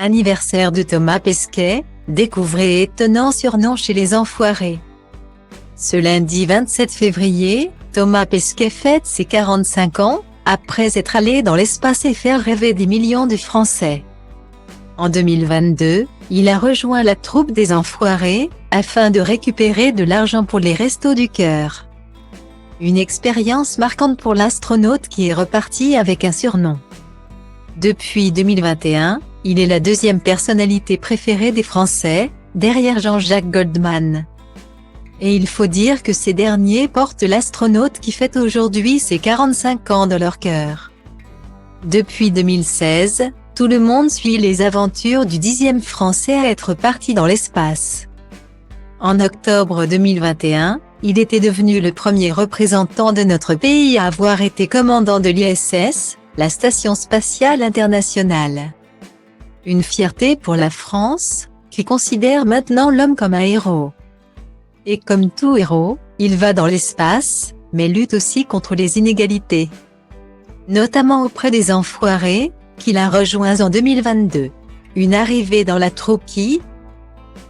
Anniversaire de Thomas Pesquet, découvrez étonnant surnom chez les Enfoirés. Ce lundi 27 février, Thomas Pesquet fête ses 45 ans, après être allé dans l'espace et faire rêver des millions de Français. En 2022, il a rejoint la troupe des Enfoirés, afin de récupérer de l'argent pour les Restos du Cœur. Une expérience marquante pour l'astronaute qui est reparti avec un surnom. Depuis 2021, il est la deuxième personnalité préférée des Français, derrière Jean-Jacques Goldman. Et il faut dire que ces derniers portent l'astronaute qui fête aujourd'hui ses 45 ans dans leur cœur. Depuis 2016, tout le monde suit les aventures du 10e Français à être parti dans l'espace. En octobre 2021, il était devenu le premier représentant de notre pays à avoir été commandant de l'ISS, la Station Spatiale Internationale. Une fierté pour la France, qui considère maintenant l'homme comme un héros. Et comme tout héros, il va dans l'espace, mais lutte aussi contre les inégalités. Notamment auprès des Enfoirés, qu'il a rejoints en 2022. Une arrivée dans la troupe qui,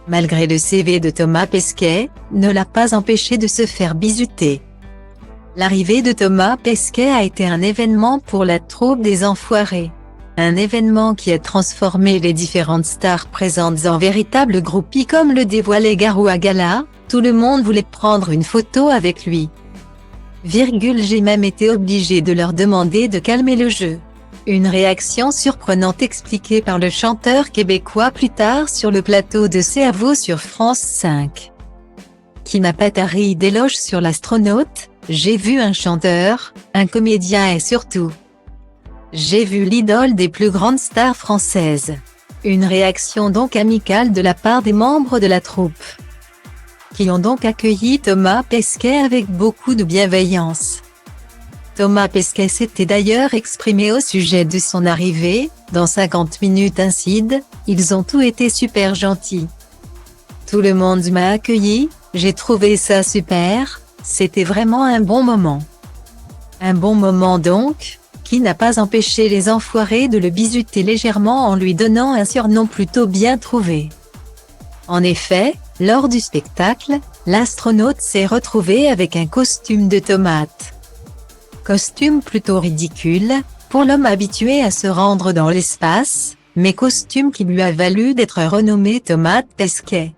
malgré le CV de Thomas Pesquet, ne l'a pas empêché de se faire bisuter. L'arrivée de Thomas Pesquet a été un événement pour la troupe des Enfoirés. Un événement qui a transformé les différentes stars présentes en véritables groupies comme le dévoilait Garou Agala, tout le monde voulait prendre une photo avec lui. J'ai même été obligé de leur demander de calmer le jeu. Une réaction surprenante expliquée par le chanteur québécois plus tard sur le plateau de C'est à vous sur France 5. Qui n'a pas tari d'éloges sur l'astronaute, j'ai vu un chanteur, un comédien et surtout, j'ai vu l'idole des plus grandes stars françaises. Une réaction donc amicale de la part des membres de la troupe, qui ont donc accueilli Thomas Pesquet avec beaucoup de bienveillance. Thomas Pesquet s'était d'ailleurs exprimé au sujet de son arrivée, dans 50 minutes Inside, ils ont tous été super gentils. Tout le monde m'a accueilli, j'ai trouvé ça super, c'était vraiment un bon moment. Un bon moment donc, qui n'a pas empêché les Enfoirés de le bisuter légèrement en lui donnant un surnom plutôt bien trouvé. En effet, lors du spectacle, l'astronaute s'est retrouvé avec un costume de tomate. Costume plutôt ridicule, pour l'homme habitué à se rendre dans l'espace, mais costume qui lui a valu d'être renommé Thomas Pesquet.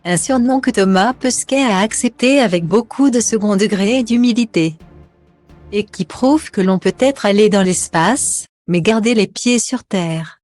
Un surnom que Thomas Pesquet a accepté avec beaucoup de second degré et d'humilité. Et qui prouve que l'on peut être allé dans l'espace, mais garder les pieds sur terre.